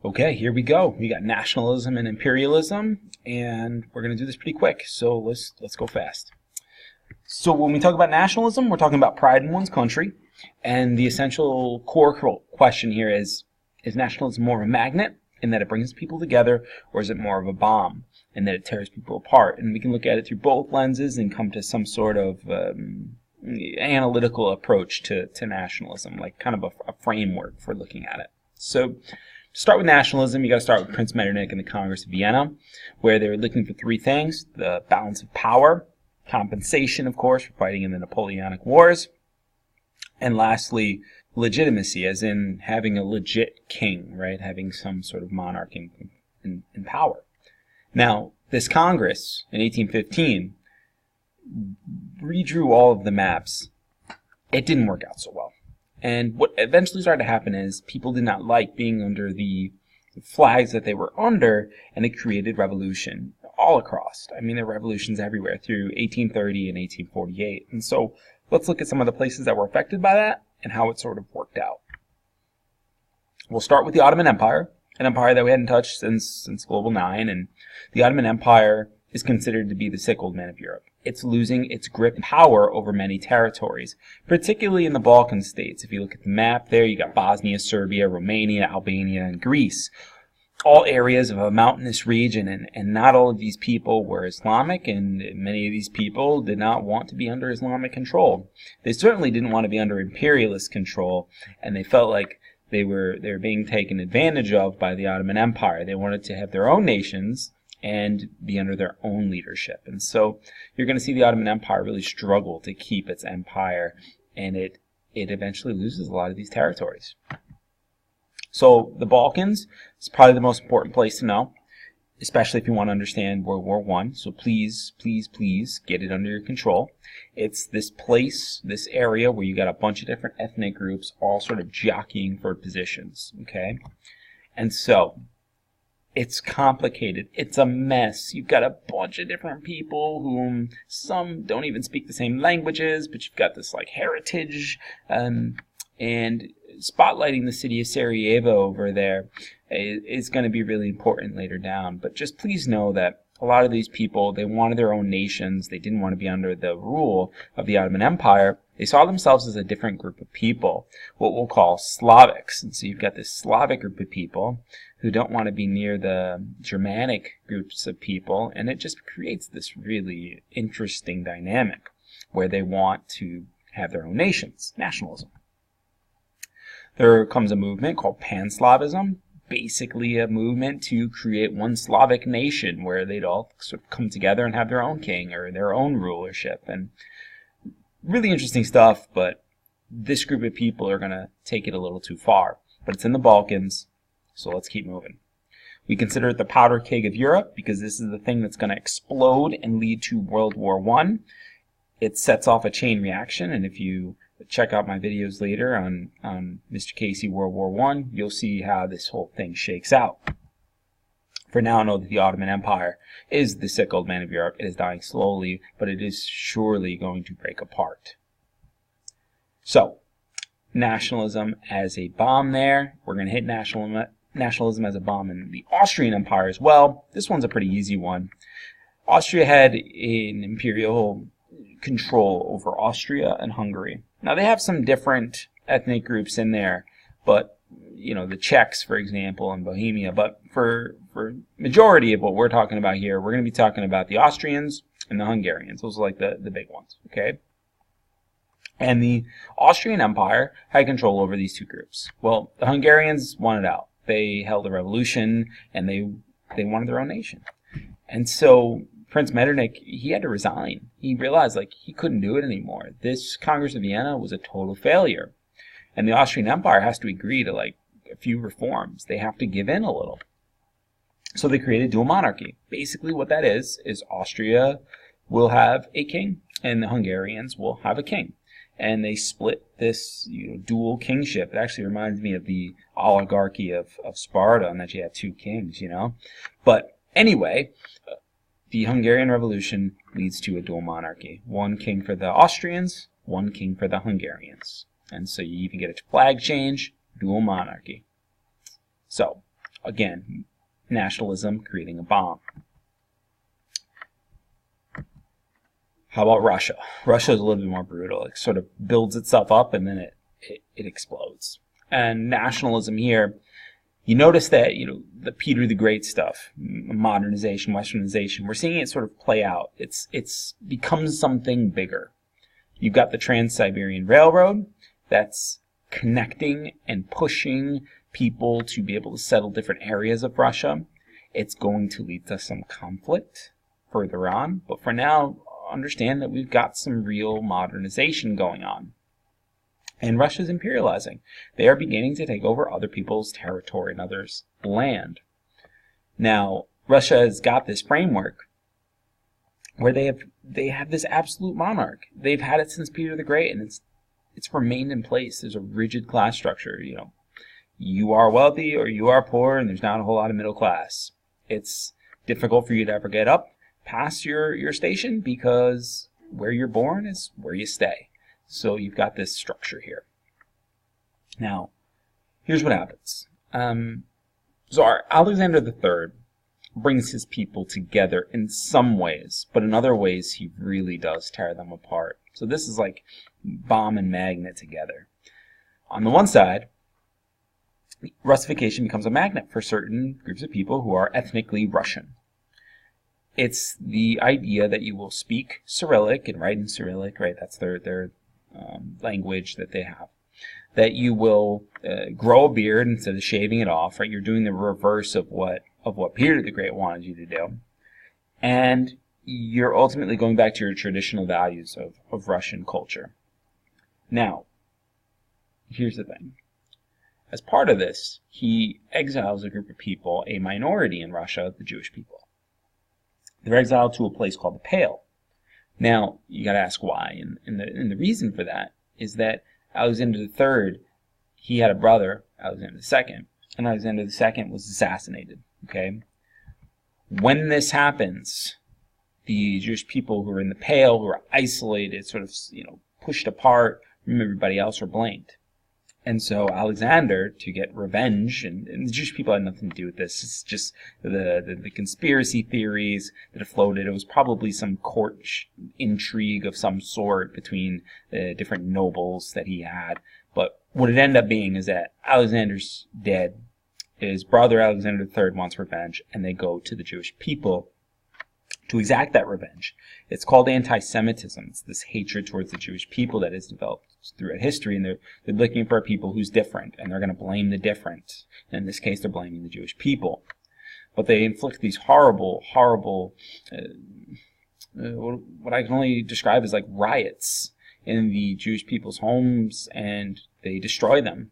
Okay, here we go. We got nationalism and imperialism, and we're going to do this pretty quick, so let's go fast. So when we talk about nationalism, we're talking about pride in one's country, and the essential core question here is nationalism more of a magnet in that it brings people together, or is it more of a bomb in that it tears people apart? And we can look at it through both lenses and come to some sort of analytical approach to nationalism, like kind of a framework for looking at it. So to start with nationalism, you got to start with Prince Metternich and the Congress of Vienna, where they were looking for three things: the balance of power, compensation, of course, for fighting in the Napoleonic Wars, and lastly, legitimacy, as in having a legit king, right? Having some sort of monarch in power. Now, this Congress in 1815 redrew all of the maps. It didn't work out so well. And what eventually started to happen is people did not like being under the flags that they were under, and it created revolution all across. I mean, there were revolutions everywhere through 1830 and 1848. And so let's look at some of the places that were affected by that and how it sort of worked out. We'll start with the Ottoman Empire, an empire that we hadn't touched since Global 9, and the Ottoman Empire is considered to be the sick old man of Europe. It's losing its grip and power over many territories, particularly in the Balkan states. If you look at the map there, you got Bosnia, Serbia, Romania, Albania, and Greece. All areas of a mountainous region, and not all of these people were Islamic, and many of these people did not want to be under Islamic control. They certainly didn't want to be under imperialist control, and they felt like they were being taken advantage of by the Ottoman Empire. They wanted to have their own nations and be under their own leadership. And so you're going to see the Ottoman Empire really struggle to keep its empire, and it eventually loses a lot of these territories. So the Balkans is probably the most important place to know, especially if you want to understand World War I. So please, please, please get it under your control. It's this place, this area where you got a bunch of different ethnic groups all sort of jockeying for positions, okay? And so it's complicated. It's a mess. You've got a bunch of different people whom some don't even speak the same languages, but you've got this like heritage, and spotlighting the city of Sarajevo over there is going to be really important later down. But just please know that a lot of these people, they wanted their own nations. They didn't want to be under the rule of the Ottoman Empire. They saw themselves as a different group of people, what we'll call Slavics. And so you've got this Slavic group of people who don't want to be near the Germanic groups of people, and it just creates this really interesting dynamic where they want to have their own nations, nationalism. There comes a movement called Pan-Slavism, basically a movement to create one Slavic nation where they'd all sort of come together and have their own king or their own rulership. And really interesting stuff, but this group of people are going to take it a little too far. But it's in the Balkans, so let's keep moving. We consider it the powder keg of Europe because this is the thing that's going to explode and lead to World War I. It sets off a chain reaction, and if you check out my videos later on MRCASEY World War I, you'll see how this whole thing shakes out. For now, know that the Ottoman Empire is the sick old man of Europe. It is dying slowly, but it is surely going to break apart. So, nationalism as a bomb there. We're going to hit nationalism as a bomb in the Austrian Empire as well. This one's a pretty easy one. Austria had an imperial control over Austria and Hungary. Now, they have some different ethnic groups in there, but, you know, the Czechs, for example, in Bohemia. But for majority of what we're talking about here, we're going to be talking about the Austrians and the Hungarians. Those are like the big ones, okay? And the Austrian Empire had control over these two groups. Well, the Hungarians wanted out. They held a revolution, and they wanted their own nation. And so Prince Metternich, he had to resign. He realized, like, he couldn't do it anymore. This Congress of Vienna was a total failure. And the Austrian Empire has to agree to, like, a few reforms. They have to give in a little. So they created dual monarchy. Basically what that is Austria will have a king, and the Hungarians will have a king. And they split this dual kingship. It actually reminds me of the oligarchy of Sparta, and that you had two kings, But anyway, the Hungarian Revolution leads to a dual monarchy. One king for the Austrians, one king for the Hungarians. And so you even get a flag change, dual monarchy. So, Again, nationalism creating a bomb. How about Russia? Russia is a little bit more brutal. It sort of builds itself up and then it explodes. And nationalism here, you notice that, the Peter the Great stuff, modernization, westernization, we're seeing it sort of play out. It's become something bigger. You've got the Trans-Siberian Railroad that's connecting and pushing people to be able to settle different areas of Russia. It's going to lead to some conflict further on, but for now, understand that we've got some real modernization going on. And Russia's imperializing. They are beginning to take over other people's territory and others' land. Now, Russia has got this framework where they have this absolute monarch. They've had it since Peter the Great, and it's remained in place. There's a rigid class structure. You are wealthy or you are poor, and there's not a whole lot of middle class. It's difficult for you to ever get up past your station because where you're born is where you stay. So you've got this structure here. Now, here's what happens. Tsar Alexander III brings his people together in some ways, but in other ways he really does tear them apart. So this is like bomb and magnet together. On the one side, Russification becomes a magnet for certain groups of people who are ethnically Russian. It's the idea that you will speak Cyrillic and write in Cyrillic, right? That's their language that they have. That you will grow a beard instead of shaving it off, right? You're doing the reverse of what Peter the Great wanted you to do. And you're ultimately going back to your traditional values of Russian culture. Now, here's the thing. As part of this, he exiles a group of people, a minority in Russia, the Jewish people. They're exiled to a place called the Pale. Now, you got to ask why, and the reason for that is that Alexander III, he had a brother, Alexander II, and Alexander II was assassinated. Okay, when this happens, the Jewish people who are in the Pale, who are isolated, sort of pushed apart from everybody else, are blamed. And so Alexander, to get revenge, and the Jewish people had nothing to do with this. It's just the conspiracy theories that have floated. It was probably some court intrigue of some sort between the different nobles that he had. But what it ended up being is that Alexander's dead. His brother Alexander III wants revenge, and they go to the Jewish people to exact that revenge. It's called anti-Semitism. It's this hatred towards the Jewish people that has developed throughout history, and they're looking for a people who's different, and they're going to blame the different. And in this case, they're blaming the Jewish people. But they inflict these horrible, what I can only describe as like riots in the Jewish people's homes, and they destroy them.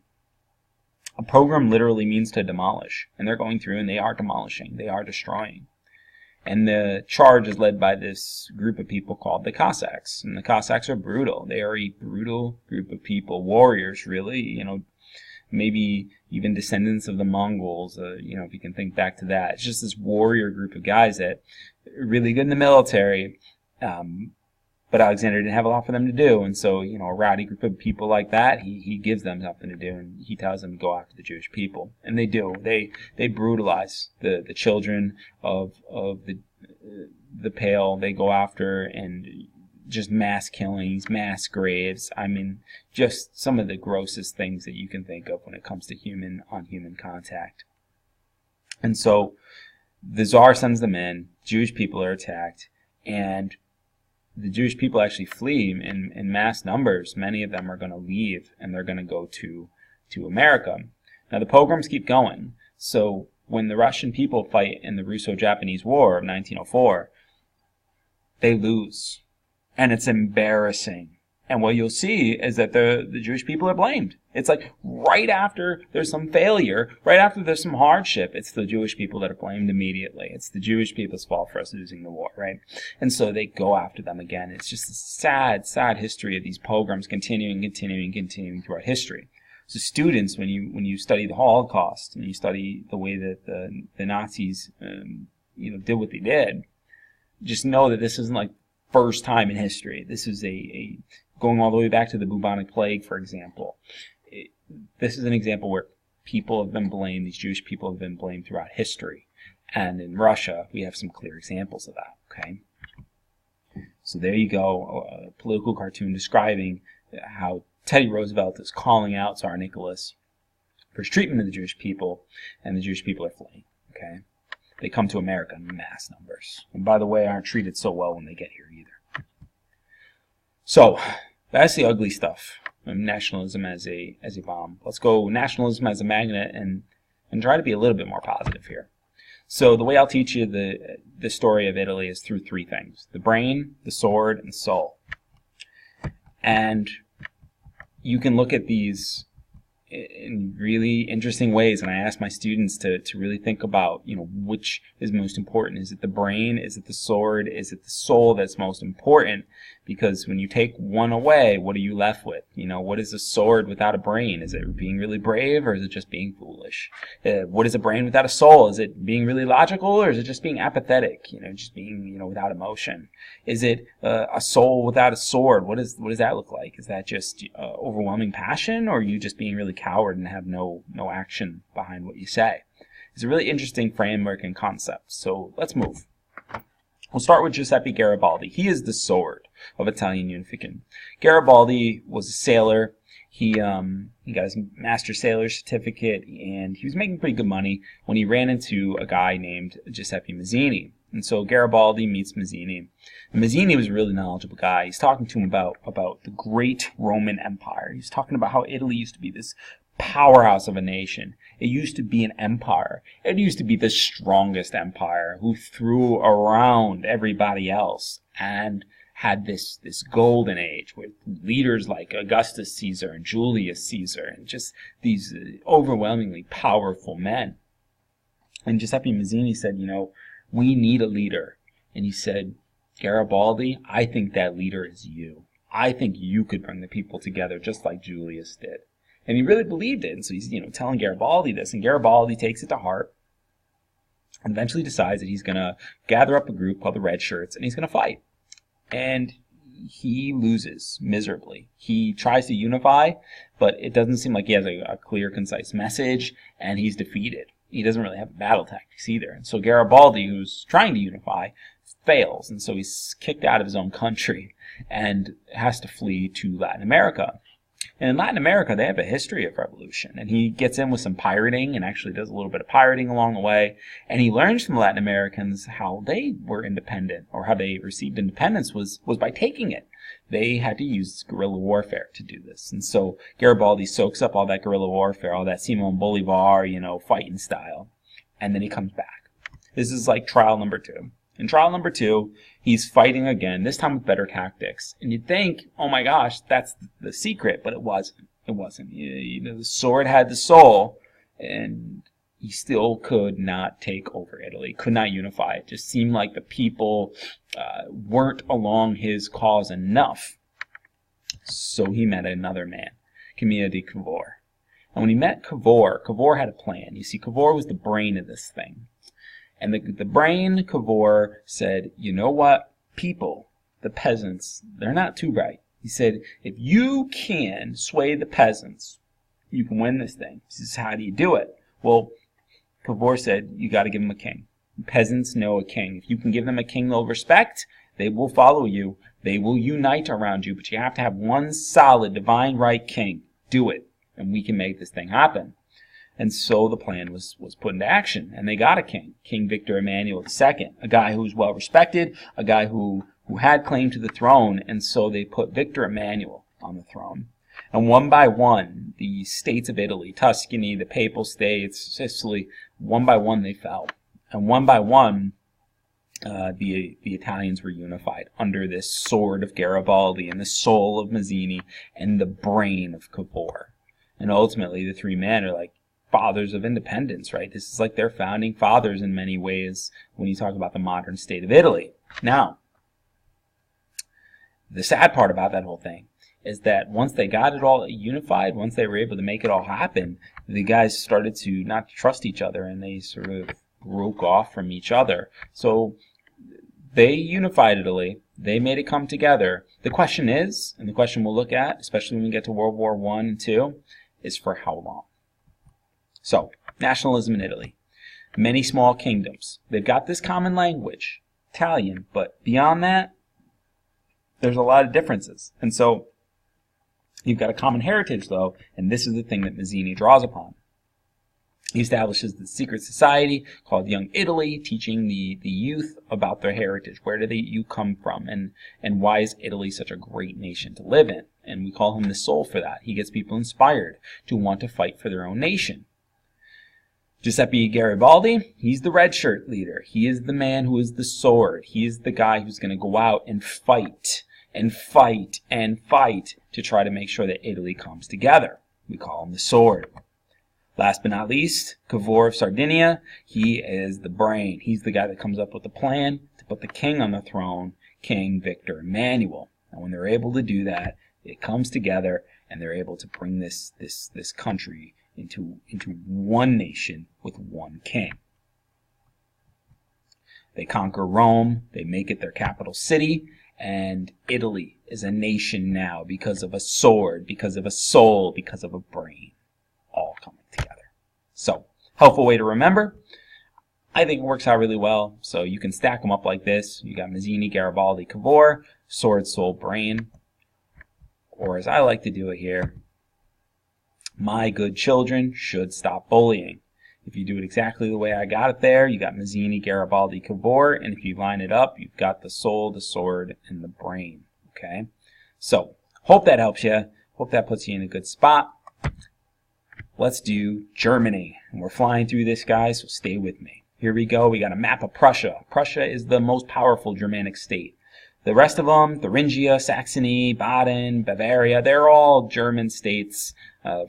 A pogrom literally means to demolish, and they're going through and they are demolishing, they are destroying. And the charge is led by this group of people called the Cossacks. And the Cossacks are brutal. They are a brutal group of people, warriors, really, maybe even descendants of the Mongols, if you can think back to that. It's just this warrior group of guys that are really good in the military, but Alexander didn't have a lot for them to do. And so, a rowdy group of people like that, he gives them something to do, and he tells them to go after the Jewish people. And they do. They brutalize the children of the Pale. They go after and just mass killings, mass graves. I mean, just some of the grossest things that you can think of when it comes to human-on-human contact. And so the Tsar sends them in, Jewish people are attacked, and the Jewish people actually flee in mass numbers. Many of them are going to leave, and they're going to go to America. Now, the pogroms keep going. So when the Russian people fight in the Russo-Japanese War of 1904, they lose. And it's embarrassing. And what you'll see is that the Jewish people are blamed. It's like right after there's some failure, right after there's some hardship, it's the Jewish people that are blamed immediately. It's the Jewish people's fault for us losing the war, right? And so they go after them again. It's just a sad, sad history of these pogroms continuing throughout history. So students, when you study the Holocaust and you study the way that the Nazis did what they did, just know that this isn't like first time in history. This is a going all the way back to the bubonic plague, for example. This is an example where people have been blamed, these Jewish people have been blamed throughout history. And in Russia, we have some clear examples of that, okay? So there you go, a political cartoon describing how Teddy Roosevelt is calling out Tsar Nicholas for his treatment of the Jewish people, and the Jewish people are fleeing, okay? They come to America in mass numbers. And by the way, aren't treated so well when they get here either. So, that's the ugly stuff. Nationalism as a bomb. Let's go nationalism as a magnet and try to be a little bit more positive here. So the way I'll teach you the story of Italy is through three things: the brain, the sword, and the soul. And you can look at these in really interesting ways, and I ask my students to really think about, which is most important. Is it the brain? Is it the sword? Is it the soul that's most important? Because when you take one away, what are you left with? What is a sword without a brain? Is it being really brave, or is it just being foolish? What is a brain without a soul? Is it being really logical, or is it just being apathetic? Just being, without emotion? Is it a soul without a sword? What does that look like? Is that just overwhelming passion, or are you just being really coward and have no action behind what you say? It's a really interesting framework and concept. So let's move. We'll start with Giuseppe Garibaldi. He is the sword of Italian unification. Garibaldi was a sailor. He got his master sailor certificate, and he was making pretty good money when he ran into a guy named Giuseppe Mazzini. And so Garibaldi meets Mazzini. And Mazzini was a really knowledgeable guy. He's talking to him about the great Roman Empire. He's talking about how Italy used to be this powerhouse of a nation. It used to be an empire. It used to be the strongest empire who threw around everybody else and had this golden age with leaders like Augustus Caesar and Julius Caesar and just these overwhelmingly powerful men. And Giuseppe Mazzini said, we need a leader. And he said, Garibaldi, I think that leader is you. I think you could bring the people together just like Julius did. And he really believed it. And so he's, telling Garibaldi this. And Garibaldi takes it to heart and eventually decides that he's going to gather up a group called the Red Shirts and he's going to fight. And he loses miserably. He tries to unify, but it doesn't seem like he has a clear, concise message, and he's defeated. He doesn't really have battle tactics either. And so Garibaldi, who's trying to unify, fails. And so he's kicked out of his own country and has to flee to Latin America. And in Latin America, they have a history of revolution. And he gets in with some pirating and actually does a little bit of pirating along the way. And he learns from Latin Americans how they were independent, or how they received independence was by taking it. They had to use guerrilla warfare to do this. And so Garibaldi soaks up all that guerrilla warfare, all that Simon Bolivar, fighting style. And then he comes back. This is like trial number 2. In trial number 2, he's fighting again, this time with better tactics. And you'd think, oh my gosh, that's the secret, but it wasn't. It wasn't. The sword had the soul, and he still could not take over Italy, could not unify. It just seemed like the people weren't along his cause enough. So he met another man, Camille de Cavour. And when he met Cavour, Cavour had a plan. You see, Cavour was the brain of this thing. And the brain, Cavour, said, you know what? People, the peasants, they're not too bright. He said, if you can sway the peasants, you can win this thing. He says, how do you do it? Well, Cavour said, you got to give them a king. Peasants know a king. If you can give them a king they'll respect, they will follow you. They will unite around you. But you have to have one solid, divine right king. Do it, and we can make this thing happen. And so the plan was put into action, and they got a king, King Victor Emmanuel II, a guy who was well respected, a guy who had claim to the throne, and so they put Victor Emmanuel on the throne. And one by one, the states of Italy, Tuscany, the Papal States, Sicily, one by one they fell. And one by one, the Italians were unified under this sword of Garibaldi and the soul of Mazzini and the brain of Cavour. And ultimately, the three men are like fathers of independence, right? This is like their founding fathers in many ways when you talk about the modern state of Italy. Now, the sad part about that whole thing is that once they got it all unified, once they were able to make it all happen, the guys started to not trust each other, and they sort of broke off from each other. So they unified Italy. They made it come together. The question is, and the question we'll look at, especially when we get to World War I and II, is for how long? So, nationalism in Italy. Many small kingdoms. They've got this common language, Italian, but beyond that, there's a lot of differences. And so, you've got a common heritage, though, and this is the thing that Mazzini draws upon. He establishes the secret society called Young Italy, teaching the youth about their heritage. Where do you come from? And why is Italy such a great nation to live in? And we call him the soul for that. He gets people inspired to want to fight for their own nation. Giuseppe Garibaldi, he's the red shirt leader. He is the man who is the sword. He is the guy who's going to go out and fight and fight and fight to try to make sure that Italy comes together. We call him the sword. Last but not least, Cavour of Sardinia, he is the brain. He's the guy that comes up with the plan to put the king on the throne, King Victor Emmanuel. And when they're able to do that, it comes together and they're able to bring this country into one nation with one king. They conquer Rome, they make it their capital city, and Italy is a nation now because of a sword, because of a soul, because of a brain, all coming together. So, helpful way to remember. I think it works out really well. So you can stack them up like this. You got Mazzini, Garibaldi, Cavour, sword, soul, brain. Or as I like to do it here, my good children should stop bullying. If you do it exactly the way I got it there, you got Mazzini, Garibaldi, Cavour, and if you line it up, you've got the soul, the sword, and the brain. Okay? So, hope that helps you. Hope that puts you in a good spot. Let's do Germany. And we're flying through this, guys, so stay with me. Here we go. We got a map of Prussia. Prussia is the most powerful Germanic state. The rest of them, Thuringia, Saxony, Baden, Bavaria, they're all German states.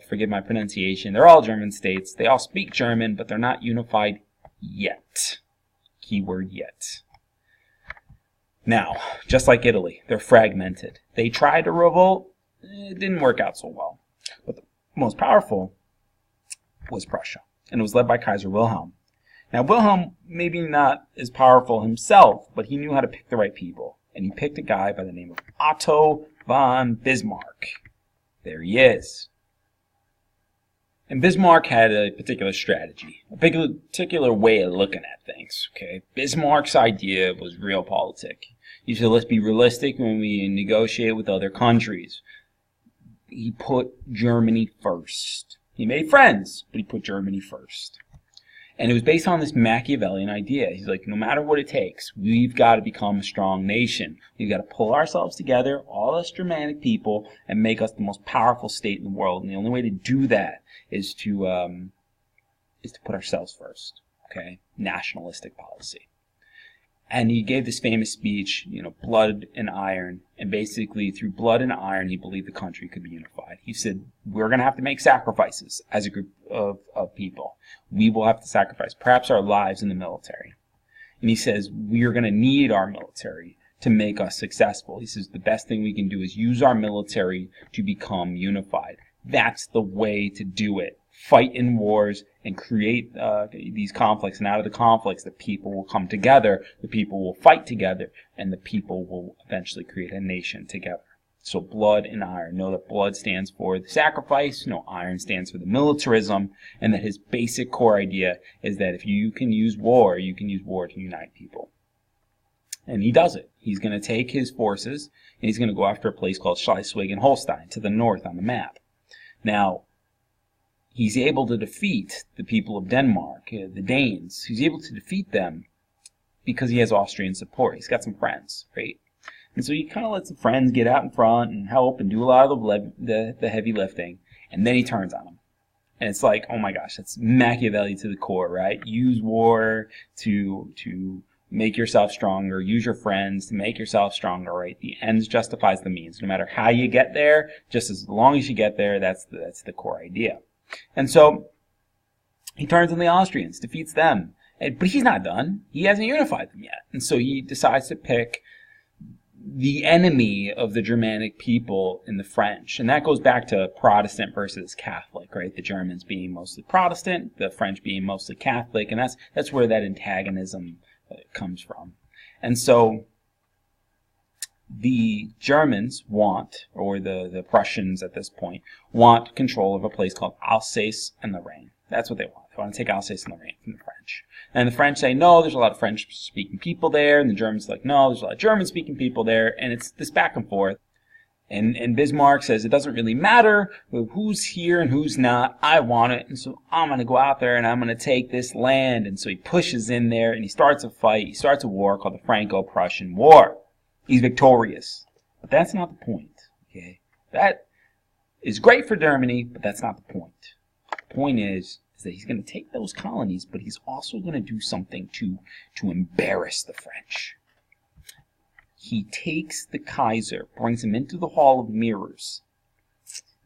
Forgive my pronunciation. They're all German states. They all speak German, but they're not unified yet. Keyword yet. Now, just like Italy, they're fragmented. They tried to revolt. It didn't work out so well. But the most powerful was Prussia, and it was led by Kaiser Wilhelm. Now, Wilhelm, maybe not as powerful himself, but he knew how to pick the right people. And he picked a guy by the name of Otto von Bismarck. There he is. And Bismarck had a particular strategy, a particular way of looking at things. Okay, Bismarck's idea was realpolitik. He said, let's be realistic when we negotiate with other countries. He put Germany first. He made friends, but he put Germany first. And it was based on this Machiavellian idea. He's like, no matter what it takes, we've got to become a strong nation. We've got to pull ourselves together, all us Germanic people, and make us the most powerful state in the world. And the only way to do that is to put ourselves first. Okay? Nationalistic policy. And he gave this famous speech, blood and iron. And basically, through blood and iron, he believed the country could be unified. He said, we're going to have to make sacrifices as a group of people. We will have to sacrifice, perhaps our lives in the military. And he says, we are going to need our military to make us successful. He says, the best thing we can do is use our military to become unified. That's the way to do it. Fight in wars and create these conflicts, and out of the conflicts the people will come together, the people will fight together, and the people will eventually create a nation together. So blood and iron. Know that blood stands for the sacrifice, iron stands for the militarism, and that his basic core idea is that if you can use war, you can use war to unite people. And he does it. He's going to take his forces, and he's going to go after a place called Schleswig-Holstein, to the north on the map. Now, he's able to defeat the people of Denmark, the Danes. He's able to defeat them because he has Austrian support. He's got some friends, right? And so he kind of lets the friends get out in front and help and do a lot of the heavy lifting. And then he turns on them. And it's like, oh my gosh, that's Machiavelli to the core, right? Use war to make yourself stronger. Use your friends to make yourself stronger, right? The ends justifies the means. No matter how you get there, just as long as you get there, that's the core idea. And so he turns on the Austrians, defeats them. But he's not done. He hasn't unified them yet. And so he decides to pick the enemy of the Germanic people in the French. And that goes back to Protestant versus Catholic, right? The Germans being mostly Protestant, the French being mostly Catholic. And that's where that antagonism comes from. And so the Germans want, or the Prussians at this point, want control of a place called Alsace and Lorraine. That's what they want. They want to take Alsace-Lorraine from the French. And the French say, no, there's a lot of French-speaking people there. And the Germans are like, no, there's a lot of German-speaking people there. And it's this back and forth. And Bismarck says, it doesn't really matter who's here and who's not. I want it. And so I'm going to go out there and I'm going to take this land. And so he pushes in there and he starts a fight. He starts a war called the Franco-Prussian War. He's victorious. But that's not the point. Okay? That is great for Germany, but that's not the point. The point is that he's going to take those colonies, but he's also going to do something to embarrass the French. He takes the Kaiser, brings him into the Hall of Mirrors,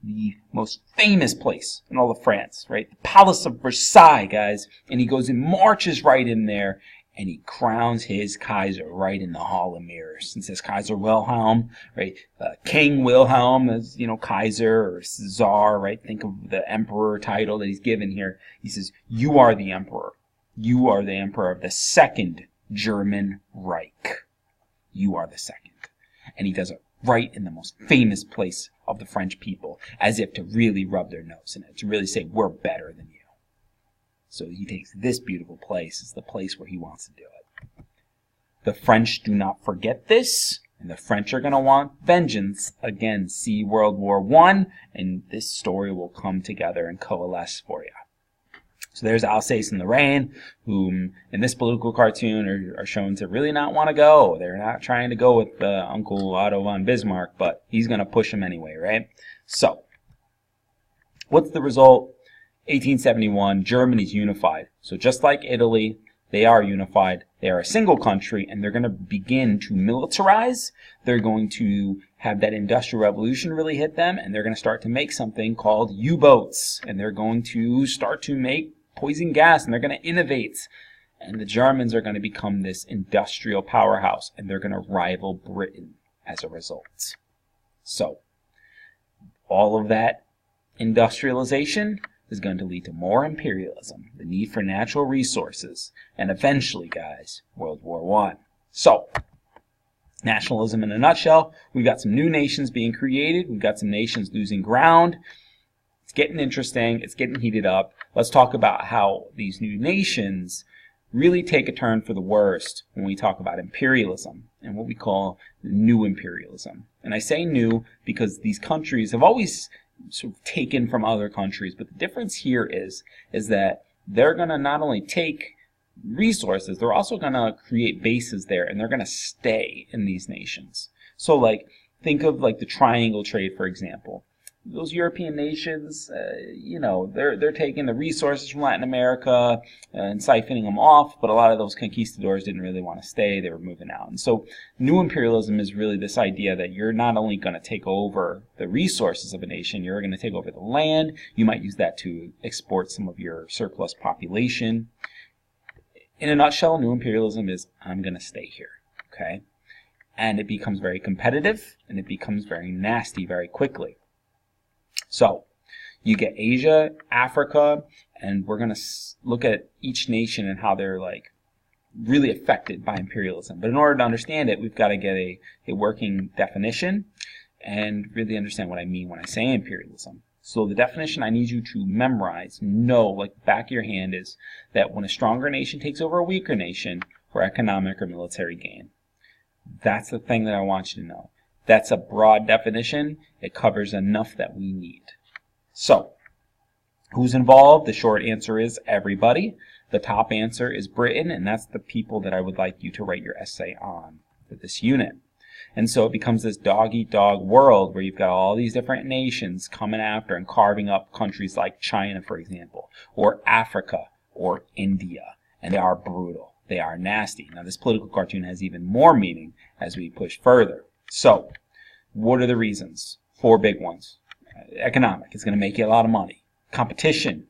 the most famous place in all of France, right? The Palace of Versailles, guys. And he goes and marches right in there, and he crowns his Kaiser right in the Hall of Mirrors. And says Kaiser Wilhelm, right? King Wilhelm as, Kaiser or Tsar, right? Think of the emperor title that he's given here. He says, you are the emperor. You are the emperor of the Second German Reich. You are the second. And he does it right in the most famous place of the French people, as if to really rub their nose in it, to really say, we're better than you. So he takes this beautiful place as the place where he wants to do it. The French do not forget this, and the French are going to want vengeance. Again, see World War I, and this story will come together and coalesce for you. So there's Alsace and Lorraine, whom in this political cartoon are shown to really not want to go. They're not trying to go with Uncle Otto von Bismarck, but he's going to push them anyway, right? So, what's the result? 1871, Germany's unified. So just like Italy, they are unified. They are a single country, and they're going to begin to militarize. They're going to have that industrial revolution really hit them, and they're going to start to make something called U-boats. And they're going to start to make poison gas, and they're going to innovate. And the Germans are going to become this industrial powerhouse, and they're going to rival Britain as a result. So, all of that industrialization is going to lead to more imperialism, the need for natural resources, and eventually, guys, World War I. So, nationalism in a nutshell, we've got some new nations being created, we've got some nations losing ground. It's getting interesting, it's getting heated up. Let's talk about how these new nations really take a turn for the worst when we talk about imperialism and what we call new imperialism. And I say new because these countries have always sort of taken from other countries, but the difference here is that they're going to not only take resources, they're also going to create bases there, and they're going to stay in these nations. So think of the triangle trade, for example. Those European nations, they're taking the resources from Latin America and siphoning them off, but a lot of those conquistadors didn't really want to stay. They were moving out. And so new imperialism is really this idea that you're not only going to take over the resources of a nation, you're going to take over the land. You might use that to export some of your surplus population. In a nutshell, new imperialism is, I'm going to stay here, okay? And it becomes very competitive, and it becomes very nasty very quickly. So, you get Asia, Africa, and we're going to look at each nation and how they're really affected by imperialism. But in order to understand it, we've got to get a working definition and really understand what I mean when I say imperialism. So the definition I need you to memorize, know, like the back of your hand, is that when a stronger nation takes over a weaker nation for economic or military gain. That's the thing that I want you to know. That's a broad definition. It covers enough that we need. So, who's involved? The short answer is everybody. The top answer is Britain, and that's the people that I would like you to write your essay on for this unit. And so it becomes this dog-eat-dog world where you've got all these different nations coming after and carving up countries like China, for example, or Africa, or India. And they are brutal. They are nasty. Now, this political cartoon has even more meaning as we push further. So, what are the reasons? 4 big ones. Economic. It's going to make you a lot of money. Competition.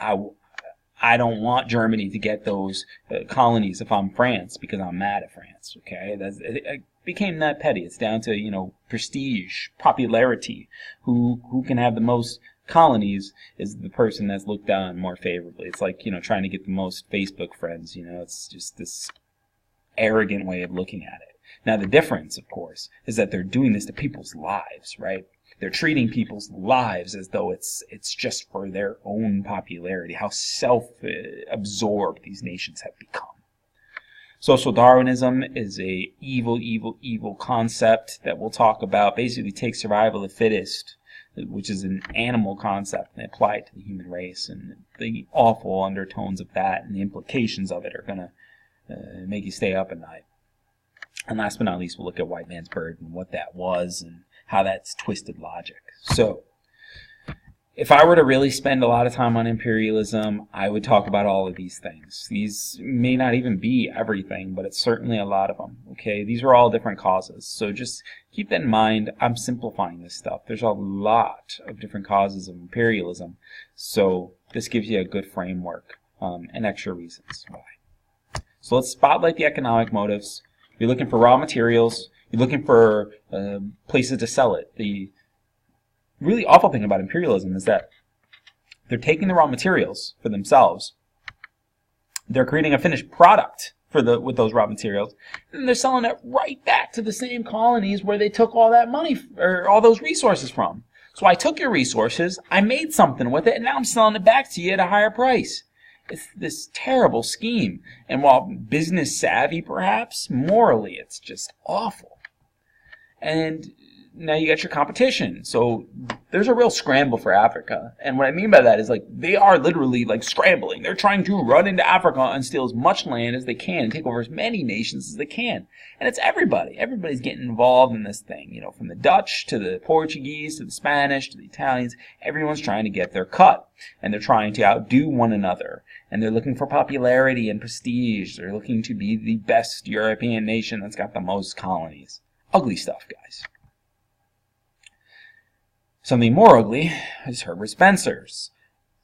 I don't want Germany to get those colonies if I'm France because I'm mad at France. Okay, it became that petty. It's down to prestige, popularity. Who can have the most colonies is the person that's looked on more favorably. It's like trying to get the most Facebook friends. It's just this arrogant way of looking at it. Now the difference, of course, is that they're doing this to people's lives, right? They're treating people's lives as though it's just for their own popularity. How self-absorbed these nations have become. Social Darwinism is a evil concept that we'll talk about. Basically takes survival of the fittest, which is an animal concept, and apply it to the human race. And the awful undertones of that and the implications of it are going to make you stay up at night. And last but not least, we'll look at white man's burden, what that was, and how that's twisted logic. So, if I were to really spend a lot of time on imperialism, I would talk about all of these things. These may not even be everything, but it's certainly a lot of them. Okay, these are all different causes. So just keep that in mind. I'm simplifying this stuff. There's a lot of different causes of imperialism. So this gives you a good framework and extra reasons why. So let's spotlight the economic motives. You're looking for raw materials. You're looking for places to sell it. The really awful thing about imperialism is that they're taking the raw materials for themselves. They're creating a finished product with those raw materials, and they're selling it right back to the same colonies where they took all that money or all those resources from. So I took your resources, I made something with it, and now I'm selling it back to you at a higher price. It's this terrible scheme. And while business savvy perhaps, morally it's just awful. And now you got your competition. So there's a real scramble for Africa. And what I mean by that is, like, they are literally like scrambling. They're trying to run into Africa and steal as much land as they can and take over as many nations as they can. And it's everybody. Everybody's getting involved in this thing. You know, from the Dutch to the Portuguese to the Spanish to the Italians. Everyone's trying to get their cut. And they're trying to outdo one another. And they're looking for popularity and prestige. They're looking to be the best European nation that's got the most colonies. Ugly stuff, guys. Something more ugly is Herbert Spencer's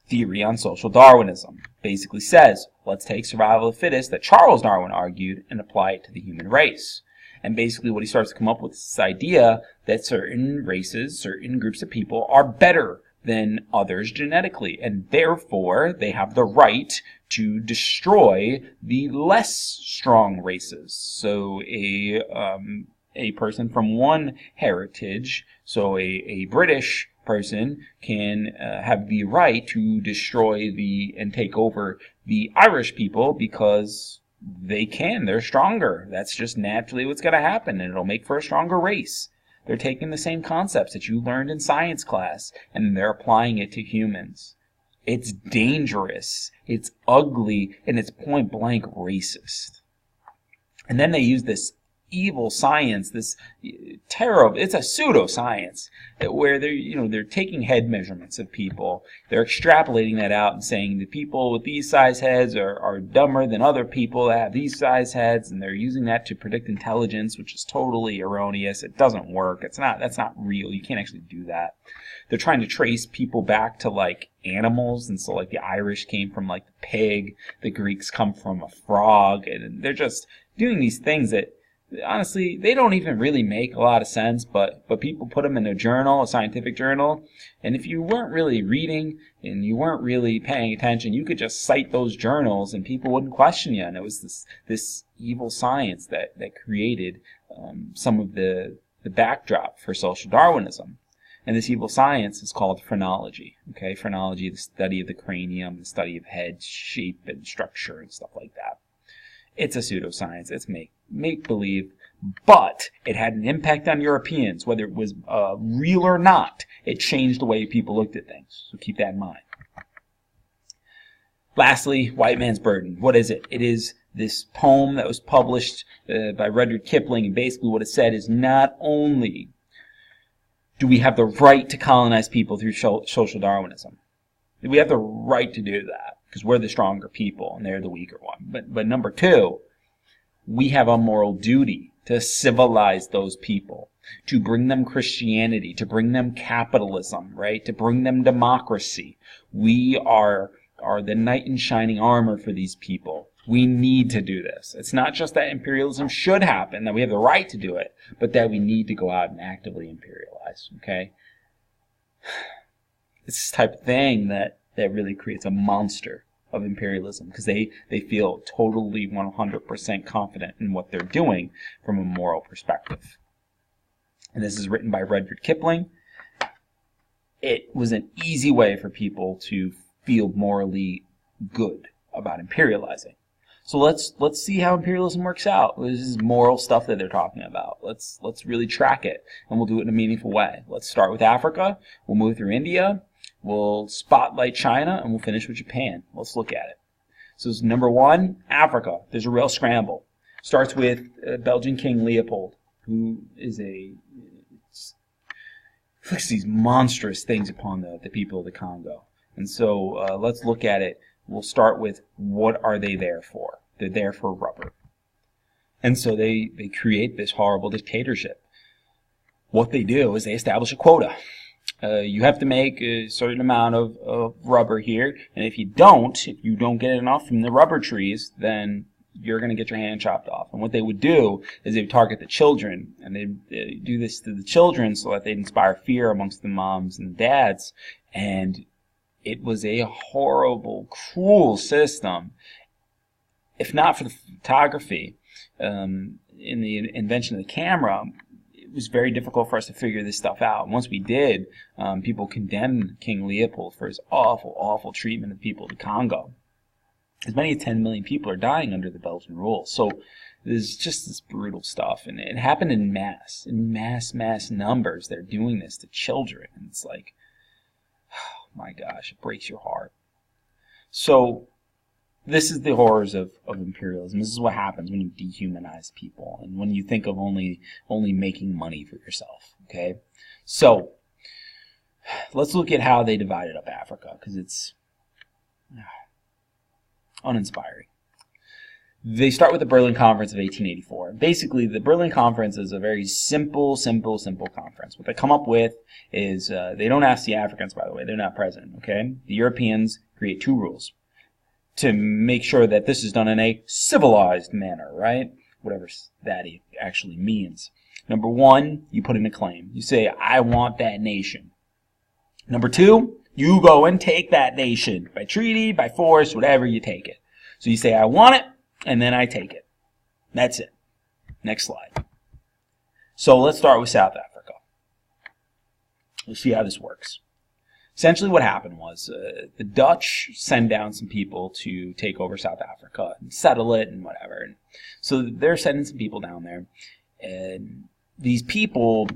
theory on social Darwinism. Basically says, let's take survival of the fittest that Charles Darwin argued and apply it to the human race. And basically what he starts to come up with is this idea that certain races, certain groups of people are better than others genetically, and therefore they have the right to destroy the less strong races. So a person from one heritage, so a British person can have the right to destroy and take over the Irish people because they're stronger. That's just naturally what's going to happen, and it'll make for a stronger race. They're taking the same concepts that you learned in science class, and they're applying it to humans. It's dangerous, it's ugly, and it's point blank racist. And then they use this evil science, this terrible, it's a pseudoscience where they're taking head measurements of people. They're extrapolating that out and saying the people with these size heads are dumber than other people that have these size heads, and they're using that to predict intelligence, which is totally erroneous. It doesn't work. That's not real. You can't actually do that. They're trying to trace people back to like animals, and so like the Irish came from like the pig, the Greeks come from a frog, and they're just doing these things that honestly, they don't even really make a lot of sense, but people put them in a journal, a scientific journal, and if you weren't really reading and you weren't really paying attention, you could just cite those journals and people wouldn't question you. And it was this evil science that created some of the backdrop for social Darwinism. And this evil science is called phrenology. Okay, phrenology, the study of the cranium, the study of head shape and structure and stuff like that. It's a pseudoscience. It's make-believe, but it had an impact on Europeans, whether it was real or not. It changed the way people looked at things, so keep that in mind. Lastly, White Man's Burden. What is it? It is this poem that was published by Rudyard Kipling, and basically what it said is not only do we have the right to colonize people through social Darwinism, we have the right to do that, because we're the stronger people and they're the weaker one. But number two, we have a moral duty to civilize those people, to bring them Christianity, to bring them capitalism, right? To bring them democracy. We are the knight in shining armor for these people. We need to do this. It's not just that imperialism should happen, that we have the right to do it, but that we need to go out and actively imperialize, okay? It's this type of thing that really creates a monster of imperialism, because they feel totally 100% confident in what they're doing from a moral perspective. And this is written by Rudyard Kipling. it was an easy way for people to feel morally good about imperializing. So let's see how imperialism works out. This is moral stuff that they're talking about. Let's really track it, and we'll do it in a meaningful way. Let's start with Africa. We'll move through India. We'll spotlight China, and we'll finish with Japan. Let's look at it. So number one, Africa. There's a real scramble. Starts with Belgian King Leopold, who is inflicts these monstrous things upon the people of the Congo. And so let's look at it. We'll start with, what are they there for? They're there for rubber. And so they create this horrible dictatorship. What they do is they establish a quota. You have to make a certain amount of rubber here, and if you don't get enough from the rubber trees, then you're going to get your hand chopped off. And what they would do is they would target the children, and they do this to the children so that they'd inspire fear amongst the moms and dads. And it was a horrible, cruel system. If not for the photography, in the invention of the camera, it was very difficult for us to figure this stuff out. And once we did, people condemned King Leopold for his awful, awful treatment of the people of the Congo. As many as 10 million people are dying under the Belgian rule. So there's just this brutal stuff. And it happened in mass numbers. They're doing this to children. And it's like, oh my gosh, it breaks your heart. So this is the horrors of imperialism. This is what happens when you dehumanize people and when you think of only making money for yourself. Okay? So let's look at how they divided up Africa, because it's uninspiring. They start with the Berlin Conference of 1884. Basically, the Berlin Conference is a very simple conference. What they come up with is, they don't ask the Africans, by the way. They're not present, okay? The Europeans create two rules to make sure that this is done in a civilized manner, right? Whatever that actually means. Number one, you put in a claim. You say, I want that nation. Number two, you go and take that nation. By treaty, by force, whatever, you take it. So you say, I want it, and then I take it. That's it. Next slide. So let's start with South Africa. We'll see how this works. Essentially what happened was the Dutch send down some people to take over South Africa and settle it and whatever. And so they're sending some people down there. And these people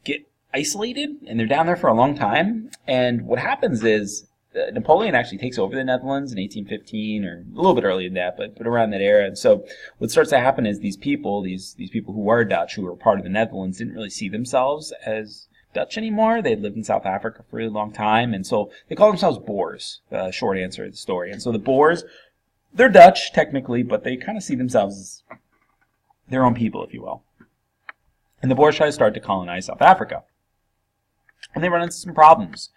get isolated, and they're down there for a long time. And what happens is Napoleon actually takes over the Netherlands in 1815, or a little bit earlier than that, but around that era. And so what starts to happen is these people who were Dutch, who were part of the Netherlands, didn't really see themselves as Dutch anymore. They'd lived in South Africa for a really long time, and so they call themselves Boers, short answer of the story. And so the Boers, they're Dutch technically, but they kind of see themselves as their own people, if you will. And the Boers try to start to colonize South Africa. And they run into some problems.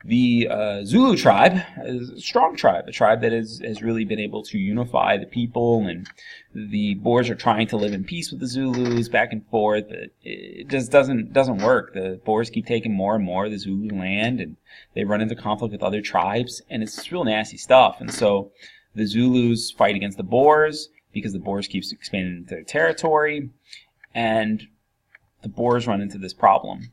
The Zulu tribe is a strong tribe, a tribe that has really been able to unify the people, and the Boers are trying to live in peace with the Zulus, back and forth, but it just doesn't work. The Boers keep taking more and more of the Zulu land, and they run into conflict with other tribes, and it's real nasty stuff. And so the Zulus fight against the Boers because the Boers keep expanding their territory, and the Boers run into this problem.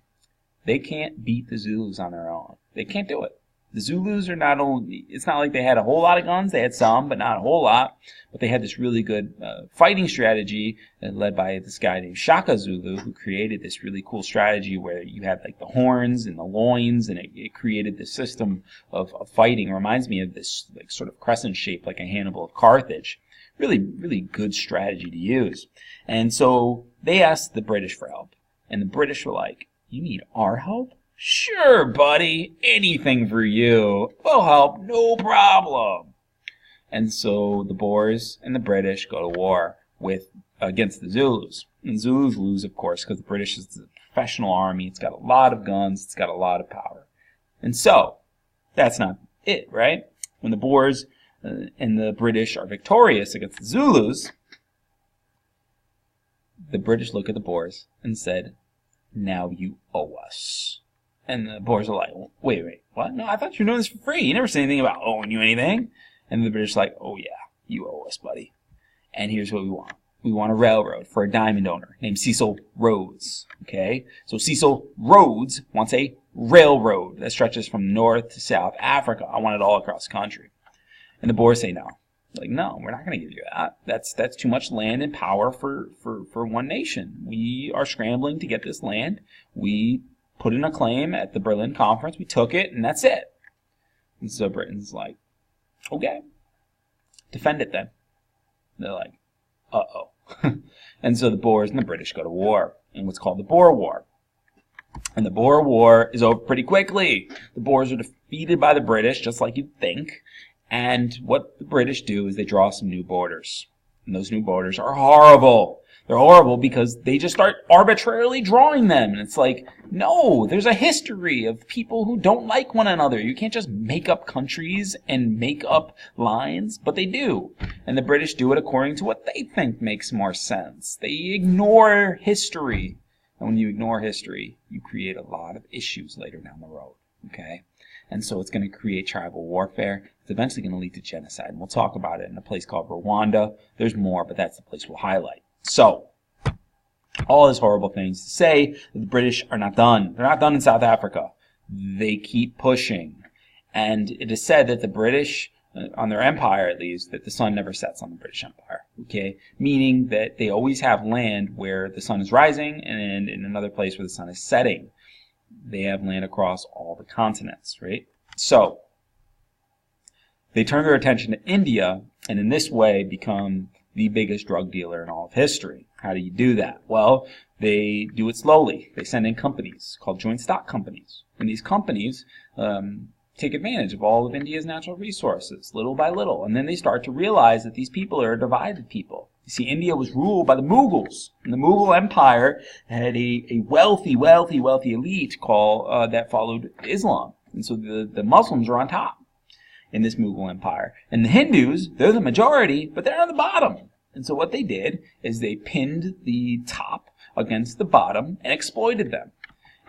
They can't beat the Zulus on their own. They can't do it. The Zulus are not only, it's not like they had a whole lot of guns. They had some, but not a whole lot. But they had this really good fighting strategy led by this guy named Shaka Zulu, who created this really cool strategy where you had like the horns and the loins, and it created this system of fighting. It reminds me of this like sort of crescent shape, like a Hannibal of Carthage. Really, really good strategy to use. And so they asked the British for help. And the British were like, you need our help? Sure, buddy. Anything for you. We'll help. No problem. And so the Boers and the British go to war against the Zulus. And the Zulus lose, of course, because the British is a professional army. It's got a lot of guns. It's got a lot of power. And so that's not it, right? When the Boers and the British are victorious against the Zulus, the British look at the Boers and said, now you owe us. And the Boers are like, wait, what? No, I thought you were doing this for free. You never said anything about owing you anything. And the British are like, oh yeah, you owe us, buddy. And here's what we want. We want a railroad for a diamond owner named Cecil Rhodes. Okay? So Cecil Rhodes wants a railroad that stretches from North to South Africa. I want it all across the country. And the Boers say no. Like, no, we're not going to give you that. That's too much land and power for one nation. We are scrambling to get this land. We put in a claim at the Berlin Conference. We took it, and that's it. And so Britain's like, okay, defend it then. They're like, uh-oh. And so the Boers and the British go to war in what's called the Boer War. And the Boer War is over pretty quickly. The Boers are defeated by the British, just like you'd think. And what the British do is they draw some new borders. And those new borders are horrible. They're horrible because they just start arbitrarily drawing them. And it's like, no, there's a history of people who don't like one another. You can't just make up countries and make up lines, but they do. And the British do it according to what they think makes more sense. They ignore history. And when you ignore history, you create a lot of issues later down the road. Okay? And so it's going to create tribal warfare. It's eventually going to lead to genocide. And we'll talk about it in a place called Rwanda. There's more, but that's the place we'll highlight. So, all these horrible things to say that the British are not done. They're not done in South Africa. They keep pushing. And it is said that the British, on their empire at least, that the sun never sets on the British Empire. Okay? Meaning that they always have land where the sun is rising and in another place where the sun is setting. They have land across all the continents, right? So, they turn their attention to India, and in this way become the biggest drug dealer in all of history. How do you do that? Well, they do it slowly. They send in companies called joint stock companies. And these companies take advantage of all of India's natural resources, little by little. And then they start to realize that these people are a divided people. You see, India was ruled by the Mughals. And the Mughal Empire had a wealthy elite that followed Islam. And so the Muslims are on top in this Mughal Empire. And the Hindus, they're the majority, but they're on the bottom. And so what they did is they pinned the top against the bottom and exploited them.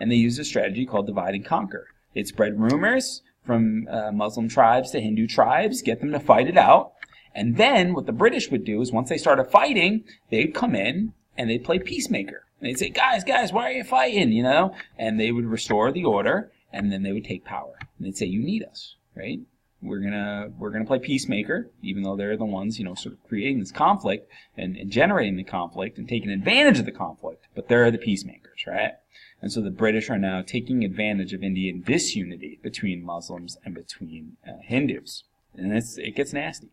And they used a strategy called divide and conquer. It spread rumors from Muslim tribes to Hindu tribes, get them to fight it out. And then what the British would do is once they started fighting, they'd come in and they'd play peacemaker. And they'd say, guys, why are you fighting, you know? And they would restore the order, and then they would take power. And they'd say, you need us, right? We're gonna play peacemaker, even though they're the ones, you know, sort of creating this conflict and generating the conflict and taking advantage of the conflict. But they're the peacemakers, right? And so the British are now taking advantage of Indian disunity between Muslims and between Hindus. And it gets nasty.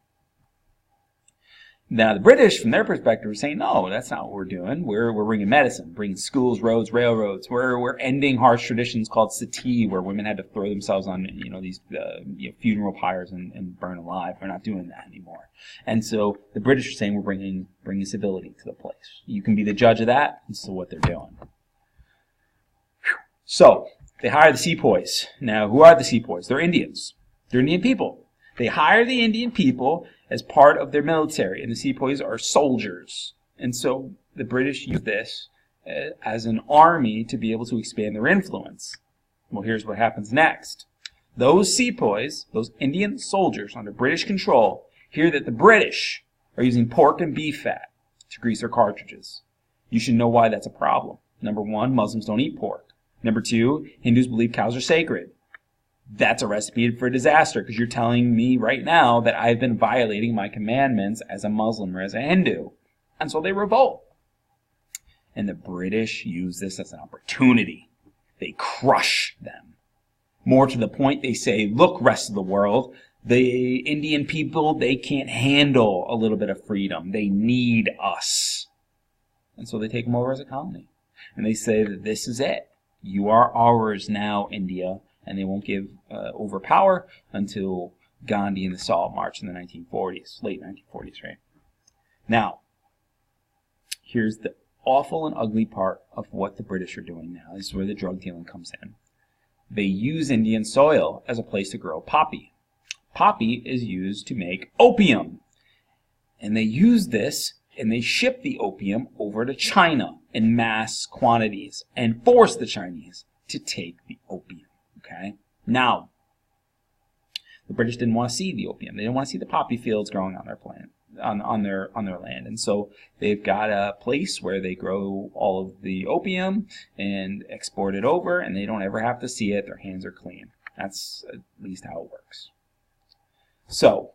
Now, the British, from their perspective, are saying, no, that's not what we're doing. We're bringing medicine, bringing schools, roads, railroads. We're ending harsh traditions called sati, where women had to throw themselves on, these funeral pyres and burn alive. We're not doing that anymore. And so the British are saying we're bringing civility to the place. You can be the judge of that. And so what they're doing. So they hire the sepoys. Now, who are the sepoys? They're Indians. They're Indian people. They hire the Indian people as part of their military, and the sepoys are soldiers. And so the British use this as an army to be able to expand their influence. Well, here's what happens next. Those sepoys, those Indian soldiers under British control, hear that the British are using pork and beef fat to grease their cartridges. You should know why that's a problem. Number one, Muslims don't eat pork. Number two, Hindus believe cows are sacred. That's a recipe for disaster, because you're telling me right now that I've been violating my commandments as a Muslim or as a Hindu. And so they revolt. And the British use this as an opportunity. They crush them. More to the point, they say, look, rest of the world, the Indian people, they can't handle a little bit of freedom. They need us. And so they take them over as a colony. And they say that this is it. You are ours now, India. And they won't give over power until Gandhi and the Salt March in the 1940s, late 1940s, right? Now, here's the awful and ugly part of what the British are doing now. This is where the drug dealing comes in. They use Indian soil as a place to grow poppy. Poppy is used to make opium. And they use this, and they ship the opium over to China in mass quantities and force the Chinese to take the opium. Okay. Now, the British didn't want to see the opium. They didn't want to see the poppy fields growing on their on their land. And so they've got a place where they grow all of the opium and export it over, and they don't ever have to see it. Their hands are clean. That's at least how it works. So,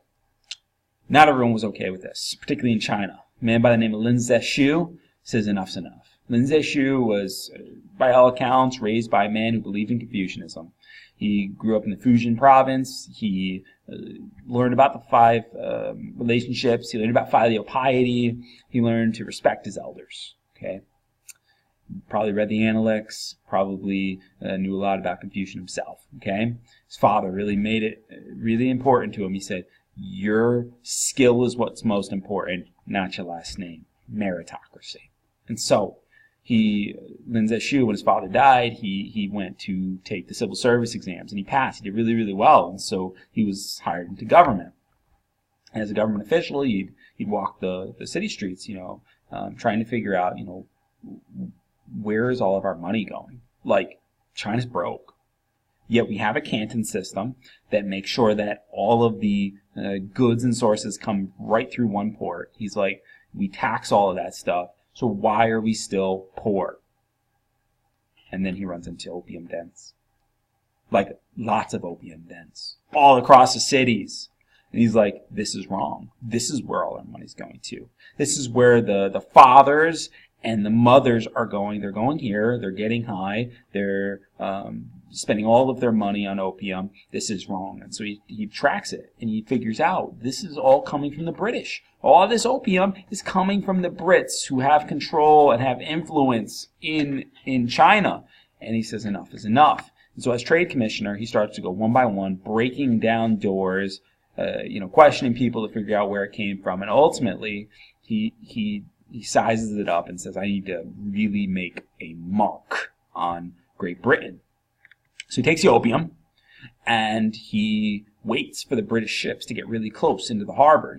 not everyone was okay with this, particularly in China. A man by the name of Lin Zexu says enough's enough. Lin Zexu was, by all accounts, raised by a man who believed in Confucianism. He grew up in the Fujian province. He learned about the 5 relationships. He learned about filial piety. He learned to respect his elders. Okay, probably read the Analects. Probably knew a lot about Confucius himself. Okay, his father really made it really important to him. He said, "Your skill is what's most important, not your last name. Meritocracy." And so, Lin Zexu, when his father died, he went to take the civil service exams, and he passed. He did really, really well, and so he was hired into government. As a government official, he'd walk the city streets, trying to figure out, where is all of our money going? Like, China's broke. Yet we have a canton system that makes sure that all of the goods and sources come right through one port. He's like, we tax all of that stuff. So why are we still poor? And then he runs into opium dens. Like, lots of opium dens. All across the cities. And he's like, this is wrong. This is where all our money's going to. This is where the fathers and the mothers are going. They're going here. They're getting high. They're spending all of their money on opium. This is wrong. And so he tracks it, and he figures out this is all coming from the British. All of this opium is coming from the Brits, who have control and have influence in China. And he says enough is enough. And so as trade commissioner, he starts to go one by one, breaking down doors, questioning people to figure out where it came from. And ultimately, he sizes it up and says, I need to really make a mark on Great Britain. So he takes the opium, and he waits for the British ships to get really close into the harbor,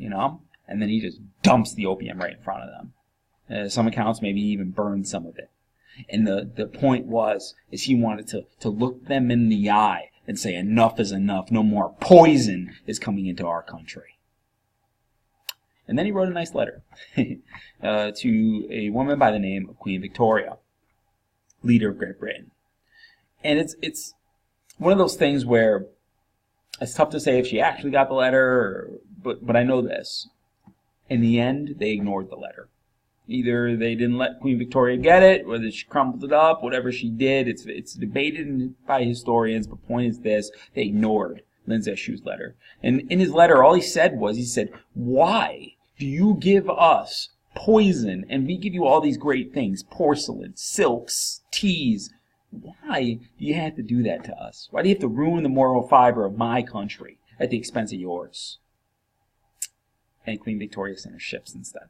and then he just dumps the opium right in front of them. Some accounts maybe even burned some of it. And the point is he wanted to look them in the eye and say, enough is enough. No more poison is coming into our country. And then he wrote a nice letter to a woman by the name of Queen Victoria, leader of Great Britain. And it's one of those things where it's tough to say if she actually got the letter, but I know this. In the end, they ignored the letter. Either they didn't let Queen Victoria get it, or she crumpled it up, whatever she did. It's debated by historians, but point is this: they ignored Lin Zexu's letter. And in his letter, all he said, why do you give us poison and we give you all these great things, porcelain, silks, teas? Why do you have to do that to us? Why do you have to ruin the moral fiber of my country at the expense of yours? And Queen Victoria sent her ships instead.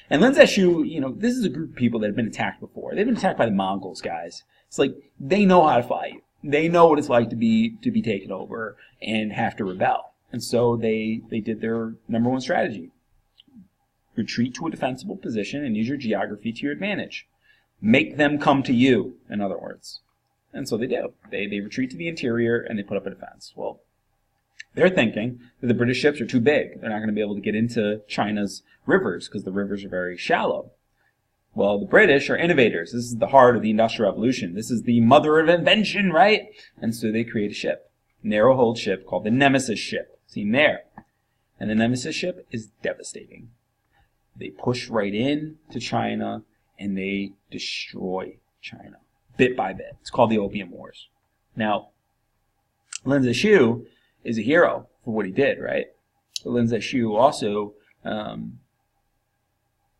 And Lin Zexu, this is a group of people that have been attacked before. They've been attacked by the Mongols, guys. It's like, they know how to fight. They know what it's like to be taken over and have to rebel. And so they did their number one strategy. Retreat to a defensible position and use your geography to your advantage. Make them come to you, in other words. And so they do. They retreat to the interior and they put up a defense. Well, they're thinking that the British ships are too big. They're not going to be able to get into China's rivers because the rivers are very shallow. Well, the British are innovators. This is the heart of the Industrial Revolution. This is the mother of invention, right? And so they create a ship, narrow-hulled ship called the Nemesis ship. Seen there. And the Nemesis ship is devastating. They push right in to China and they destroy China, bit by bit. It's called the Opium Wars. Now, Lin Zexu is a hero for what he did, right? But Lin Zexu also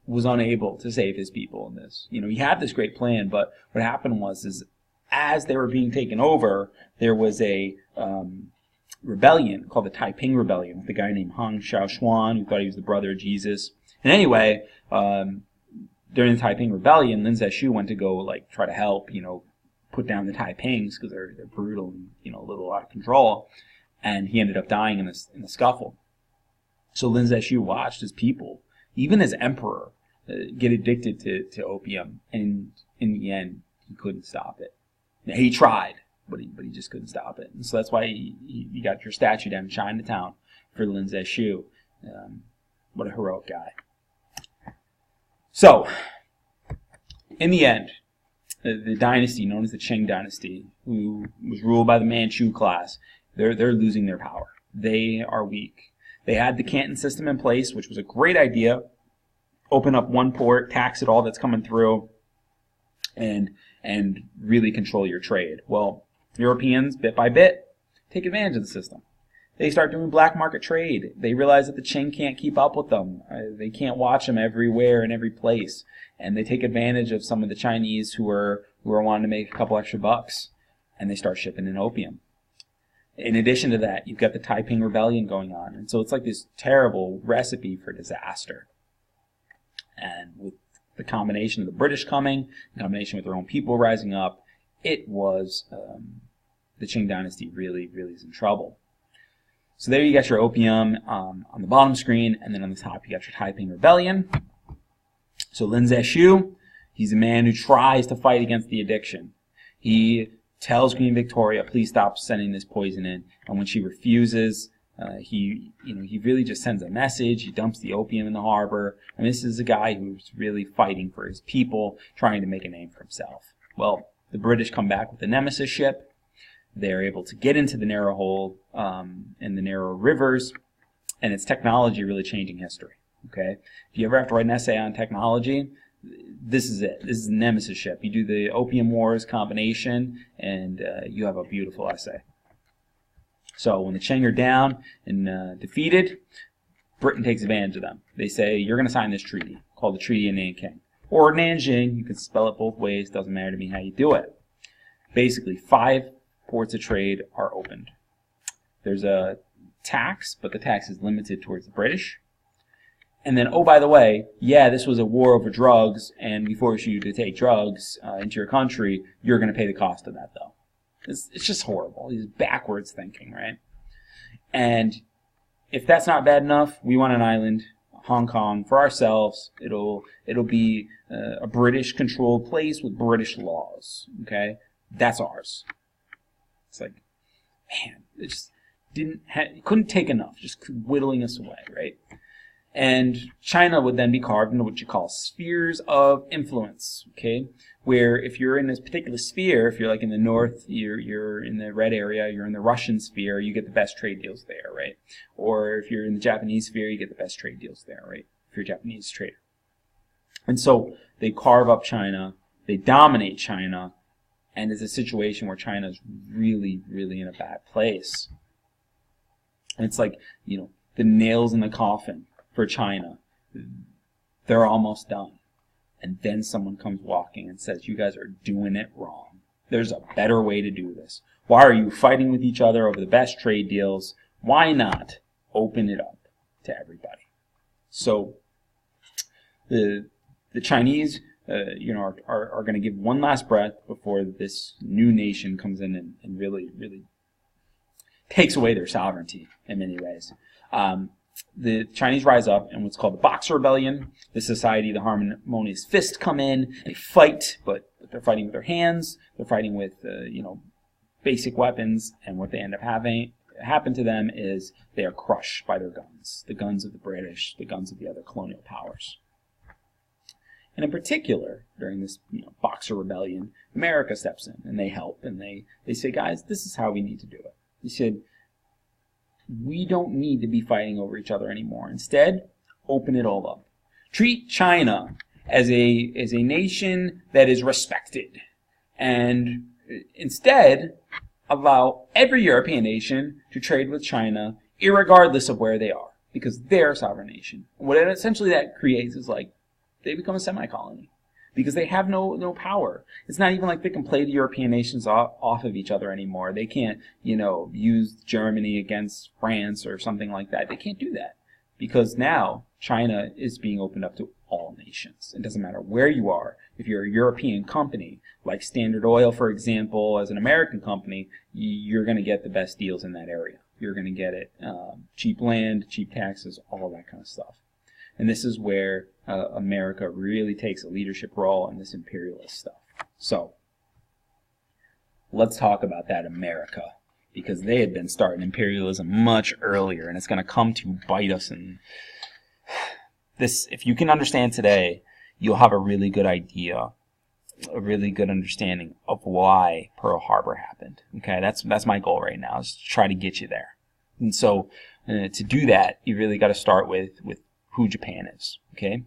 was unable to save his people in this. He had this great plan, but what happened was as they were being taken over, there was a rebellion called the Taiping Rebellion with a guy named Hang Xiaoshuan, who thought he was the brother of Jesus. And anyway, during the Taiping Rebellion, Lin Zexu went to go try to help, put down the Taipings because they're brutal and a little out of control. And he ended up dying in the scuffle. So Lin Zexu watched his people, even as emperor, get addicted to opium, and in the end, he couldn't stop it. Now, he tried, but he just couldn't stop it. And so that's why you got your statue down in Chinatown for Lin Zexu. What a heroic guy. So, in the end, the dynasty known as the Qing dynasty, who was ruled by the Manchu class, they're losing their power. They are weak. They had the Canton system in place, which was a great idea. Open up one port, tax it all that's coming through, and really control your trade. Well, Europeans, bit by bit, take advantage of the system. They start doing black market trade. They realize that the Qing can't keep up with them. They can't watch them everywhere and every place. And they take advantage of some of the Chinese who are wanting to make a couple extra bucks. And they start shipping in opium. In addition to that, you've got the Taiping Rebellion going on. And so it's like this terrible recipe for disaster. And with the combination of the British coming, the combination with their own people rising up, it was the Qing dynasty really is in trouble. So there you got your opium on the bottom screen, and then on the top you got your Taiping Rebellion. So Lin Zexu, he's a man who tries to fight against the addiction. He tells Queen Victoria, please stop sending this poison in, and when she refuses, he really just sends a message. He dumps the opium in the harbor, and this is a guy who's really fighting for his people, trying to make a name for himself. Well, the British come back with the Nemesis ship. They're able to get into the narrow hole and the narrow rivers, and it's technology really changing history. Okay, if you ever have to write an essay on technology, this is it. This is the Nemesis ship. You do the Opium Wars combination, and you have a beautiful essay. So when the Qing are down and defeated, Britain takes advantage of them. They say, you're going to sign this treaty called the Treaty of Nanking. Or Nanjing, you can spell it both ways, doesn't matter to me how you do it. Basically, 5 ports of trade are opened. There's a tax, but the tax is limited towards the British. And then, oh, by the way, yeah, this was a war over drugs, and we force you to take drugs into your country. You're going to pay the cost of that, though. It's just horrible. It's backwards thinking, right? And if that's not bad enough, we want an island, Hong Kong, for ourselves. It'll be a British-controlled place with British laws, okay? That's ours. It's like, man, it just couldn't take enough, just whittling us away, right? And China would then be carved into what you call spheres of influence, okay? Where if you're in this particular sphere, if you're like in the north, you're in the red area, you're in the Russian sphere, you get the best trade deals there, right? Or if you're in the Japanese sphere, you get the best trade deals there, right? If you're a Japanese trader. And so they carve up China, they dominate China, and it's a situation where China's really in a bad place. And it's like, the nails in the coffin for China. They're almost done. And then someone comes walking and says, you guys are doing it wrong. There's a better way to do this. Why are you fighting with each other over the best trade deals? Why not open it up to everybody? So the Chinese are going to give one last breath before this new nation comes in and really takes away their sovereignty in many ways. The Chinese rise up in what's called the Boxer Rebellion. The Society, the Harmonious Fist come in. They fight, but they're fighting with their hands. They're fighting with, basic weapons. And what they end up happen to them is they are crushed by their guns. The guns of the British, the guns of the other colonial powers. And in particular, during this Boxer Rebellion, America steps in and they help. And they say, guys, this is how we need to do it. They said, we don't need to be fighting over each other anymore. Instead, open it all up. Treat China as a nation that is respected. And instead, allow every European nation to trade with China, irregardless of where they are, because they're a sovereign nation. What essentially that creates is like, they become a semi-colony. Because they have no power. It's not even like they can play the European nations off of each other anymore. They can't, use Germany against France or something like that. They can't do that. Because now China is being opened up to all nations. It doesn't matter where you are. If you're a European company, like Standard Oil, for example, as an American company, you're going to get the best deals in that area. You're going to get it. Cheap land, cheap taxes, all that kind of stuff. And this is where America really takes a leadership role in this imperialist stuff. So, let's talk about that America, because they had been starting imperialism much earlier, and it's going to come to bite us in if you can understand today, you'll have a really good idea, a really good understanding of why Pearl Harbor happened. Okay, that's my goal right now, is to try to get you there. And so to do that, you really got to start with who Japan is. Okay,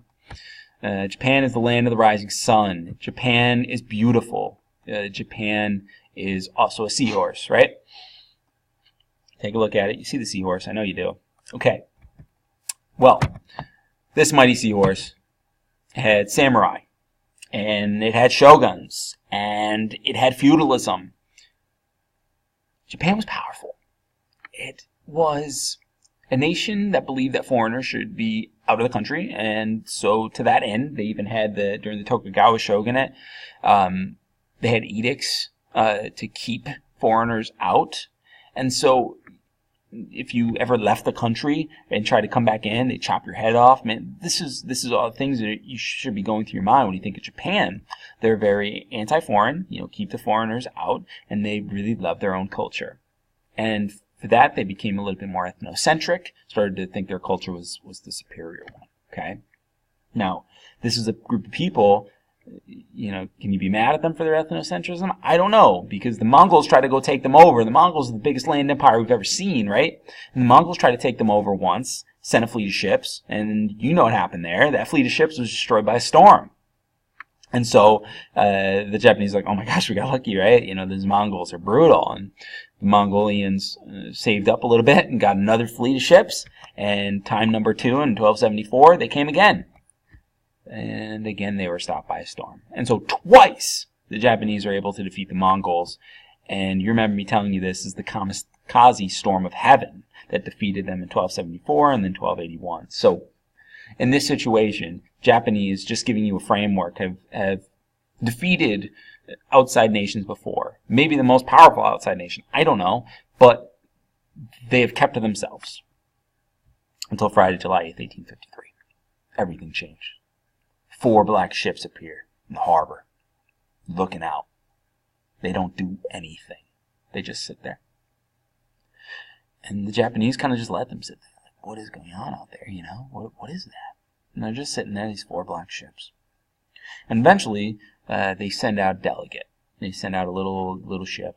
Japan is the land of the rising sun. Japan is beautiful. Japan is also a seahorse, right? Take a look at it. You see the seahorse. I know you do. Okay. Well, this mighty seahorse had samurai, and it had shoguns, and it had feudalism. Japan was powerful. It was a nation that believed that foreigners should be out of the country, and so to that end, they even had during the Tokugawa shogunate, they had edicts to keep foreigners out, and so if you ever left the country and tried to come back in, they chop your head off. Man, this is all the things that you should be going through your mind when you think of Japan. They're very anti-foreign, keep the foreigners out, and they really love their own culture. And for that, they became a little bit more ethnocentric, started to think their culture was the superior one. Okay? Now, this is a group of people, can you be mad at them for their ethnocentrism? I don't know, because the Mongols tried to go take them over. The Mongols are the biggest land empire we've ever seen, right? And the Mongols tried to take them over once, sent a fleet of ships, and you know what happened there. That fleet of ships was destroyed by a storm. And so the Japanese are like, oh my gosh, we got lucky, right? These Mongols are brutal. And the Mongolians saved up a little bit and got another fleet of ships. And time number 2 in 1274, they came again. And again, they were stopped by a storm. And so twice the Japanese are able to defeat the Mongols. And you remember me telling you this is the MRCASEY storm of heaven that defeated them in 1274 and then 1281. So in this situation, Japanese, just giving you a framework, have defeated outside nations before. Maybe the most powerful outside nation. I don't know. But they have kept to themselves until Friday, July 8th, 1853. Everything changed. 4 black ships appear in the harbor, looking out. They don't do anything. They just sit there. And the Japanese kind of just let them sit there. Like, what is going on out there, What is that? And they're just sitting there, these 4 black ships. And eventually, they send out a delegate. They send out a little ship.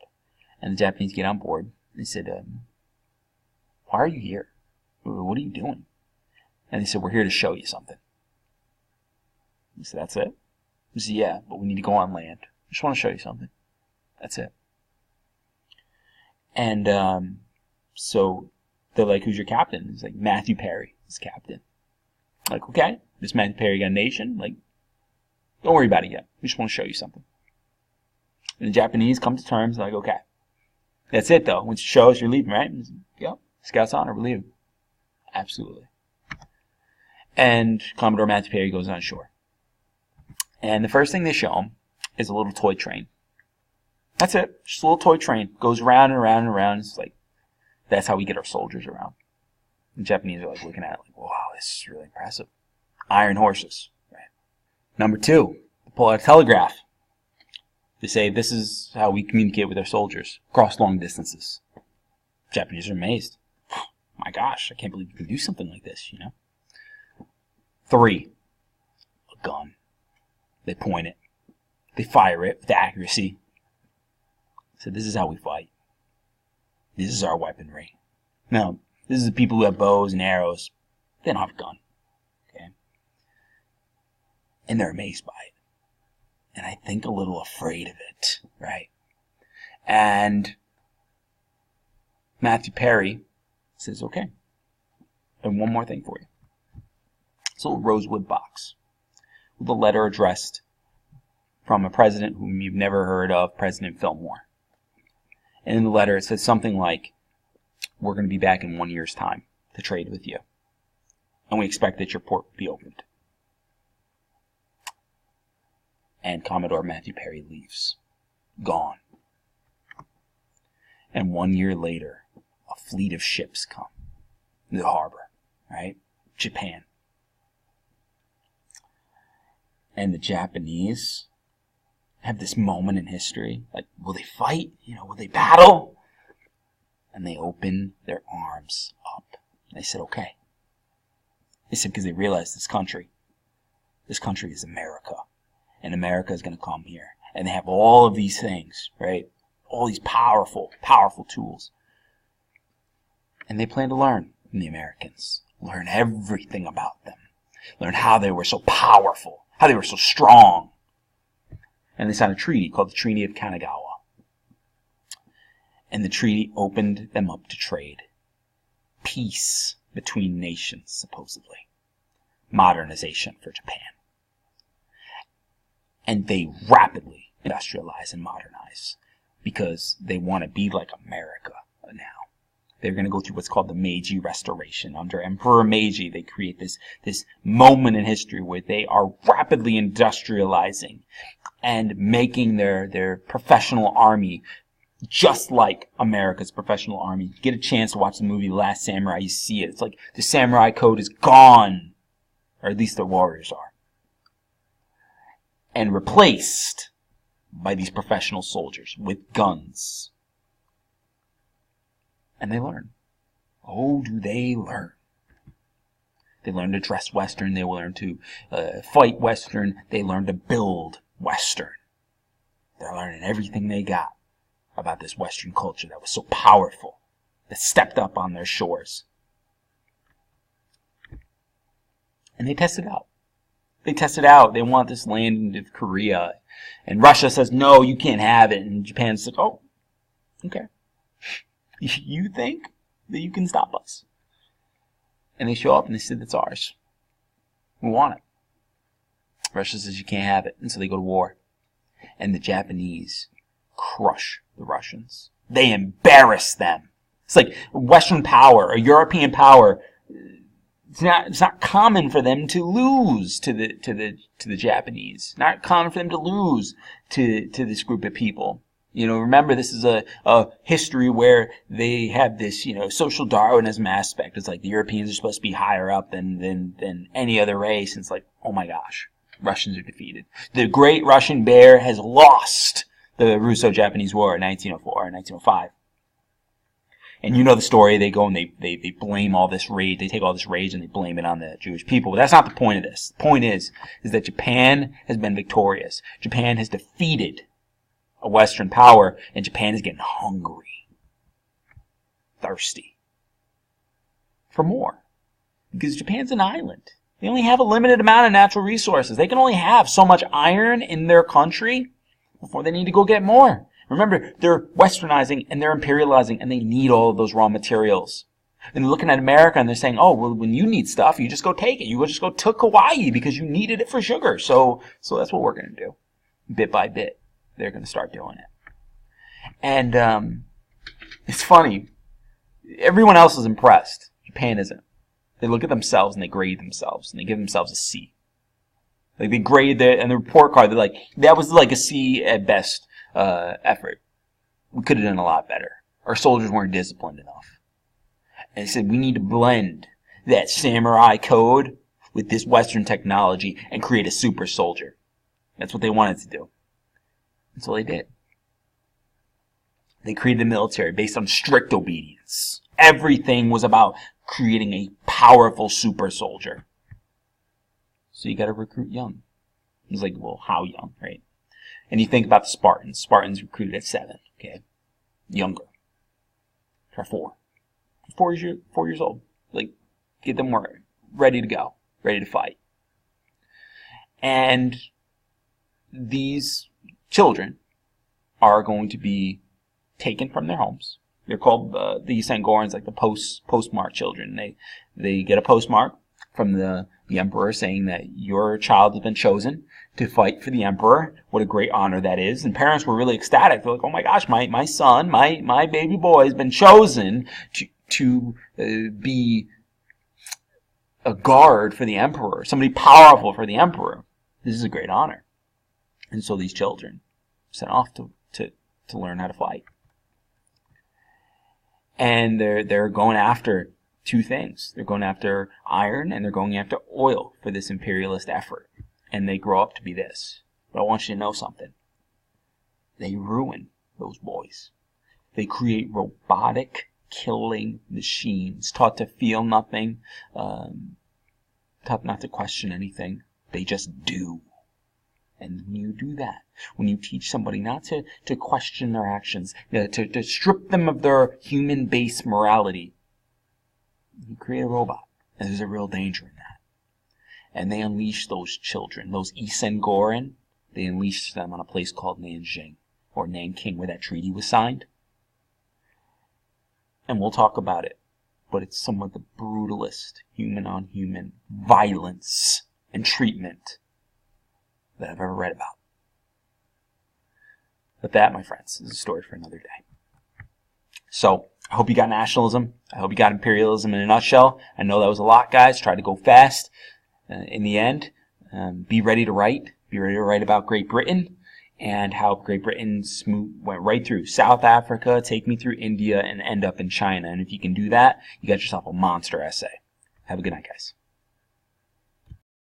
And the Japanese get on board. They said, why are you here? What are you doing? And they said, we're here to show you something. He said, that's it? He said, yeah, but we need to go on land. I just want to show you something. That's it. And so they're like, who's your captain? He's like, Matthew Perry is captain. Like, okay, this Matthew Perry got a nation. Like, don't worry about it yet. We just want to show you something. And the Japanese come to terms. They're like, okay, that's it though. Once you show us, you're leaving, right? And he's like, yep, Scout's honor, we're leaving. Absolutely. And Commodore Matthew Perry goes on shore. And the first thing they show him is a little toy train. That's it. Just a little toy train. Goes around and around and around. It's like, that's how we get our soldiers around. The Japanese are like looking at it like, wow, this is really impressive. Iron horses. Right. Number 2, they pull out a telegraph. They say, this is how we communicate with our soldiers. Across long distances. Japanese are amazed. My gosh, I can't believe you can do something like this, 3, a gun. They point it. They fire it with accuracy. So this is how we fight. This is our weaponry. Now, this is the people who have bows and arrows. They don't have a gun. Okay? And they're amazed by it. And I think a little afraid of it. Right? And Matthew Perry says, okay, and one more thing for you. It's a little rosewood box with a letter addressed from a president whom you've never heard of, President Fillmore. And in the letter it says something like, we're going to be back in 1 year's time to trade with you. And we expect that your port will be opened. And Commodore Matthew Perry leaves. Gone. And 1 year later, a fleet of ships come to the harbor, right? Japan. And the Japanese have this moment in history. Like, will they fight? Will they battle? And they open their arms up. They said, okay. They said because they realized this country is America. And America is going to come here. And they have all of these things, right? All these powerful, powerful tools. And they plan to learn from the Americans. Learn everything about them. Learn how they were so powerful. How they were so strong. And they signed a treaty called the Treaty of Kanagawa. And the treaty opened them up to trade. Peace between nations, supposedly. Modernization for Japan. And they rapidly industrialize and modernize because they want to be like America now. They're going to go through what's called the Meiji Restoration. Under Emperor Meiji, they create this moment in history where they are rapidly industrializing and making their professional army just like America's professional army. You get a chance to watch the movie Last Samurai, you see it. It's like the samurai code is gone, or at least their warriors are, and replaced by these professional soldiers with guns. And they learn. Oh, do they learn. They learn to dress Western. They learn to fight Western. They learn to build Western. They're learning everything they got about this Western culture that was so powerful, that stepped up on their shores. And they test it out. They test it out. They want this land of Korea. And Russia says, no, you can't have it. And Japan says, oh, okay. You think that you can stop us? And they show up and they say, that's ours. We want it. Russia says you can't have it. And so they go to war. And the Japanese crush the Russians. They embarrass them. It's like Western power, a European power. It's not common for them to lose to the Japanese. Not common for them to lose to this group of people. You know, remember, this is a history where they have this, social Darwinism aspect. It's like the Europeans are supposed to be higher up than any other race. And it's like, oh my gosh, Russians are defeated. The Great Russian Bear has lost the Russo-Japanese War in 1904 and 1905. And you know the story. They go and they blame all this rage. They take all this rage and they blame it on the Jewish people. But that's not the point of this. The point is that Japan has been victorious. Japan has defeated a Western power, and Japan is getting hungry, thirsty for more. Because Japan's an island. They only have a limited amount of natural resources. They can only have so much iron in their country before they need to go get more. Remember, they're westernizing and they're imperializing, and they need all of those raw materials. And they're looking at America and they're saying, oh, well, when you need stuff, you just go take it. You just go to Kauai because you needed it for sugar. So that's what we're going to do. Bit by bit, they're going to start doing it. And it's funny. Everyone else is impressed. Japan isn't. They look at themselves and they grade themselves and they give themselves a C. Like they grade and the report card, they're like, that was like a C at best effort. We could have done a lot better. Our soldiers weren't disciplined enough. And they said, we need to blend that samurai code with this Western technology and create a super soldier. That's what they wanted to do. And so they did. They created a military based on strict obedience. Everything was about creating a powerful super soldier. So you got to recruit young. It's like, well, how young, right? And you think about the Spartans. Spartans recruited at 7, okay? Younger. Try 4. 4 years old. Like, get them ready to go. Ready to fight. And these children are going to be taken from their homes. They're called the Sangorans, like the postmark children. They get a postmark from the emperor saying that your child has been chosen to fight for the emperor. What a great honor that is. And parents were really ecstatic. They're like, oh my gosh, my son, my baby boy has been chosen to be a guard for the emperor, somebody powerful for the emperor. This is a great honor. And so these children sent off to learn how to fight. And they're going after 2 things. They're going after iron and they're going after oil for this imperialist effort. And they grow up to be this. But I want you to know something. They ruin those boys. They create robotic killing machines taught to feel nothing, taught not to question anything. They just do. And when you do that, when you teach somebody not to question their actions, to strip them of their human-based morality, you create a robot. And there's a real danger in that. And they unleash those children, those Isengoren, they unleashed them on a place called Nanjing, or Nanking, where that treaty was signed. And we'll talk about it. But it's some of the brutalest human-on-human violence and treatment that I've ever read about. But that, my friends, is a story for another day. So, I hope you got nationalism. I hope you got imperialism in a nutshell. I know that was a lot, guys. Try to go fast. In the end, be ready to write. Be ready to write about Great Britain and how Great Britain went right through South Africa, take me through India, and end up in China. And if you can do that, you got yourself a monster essay. Have a good night, guys.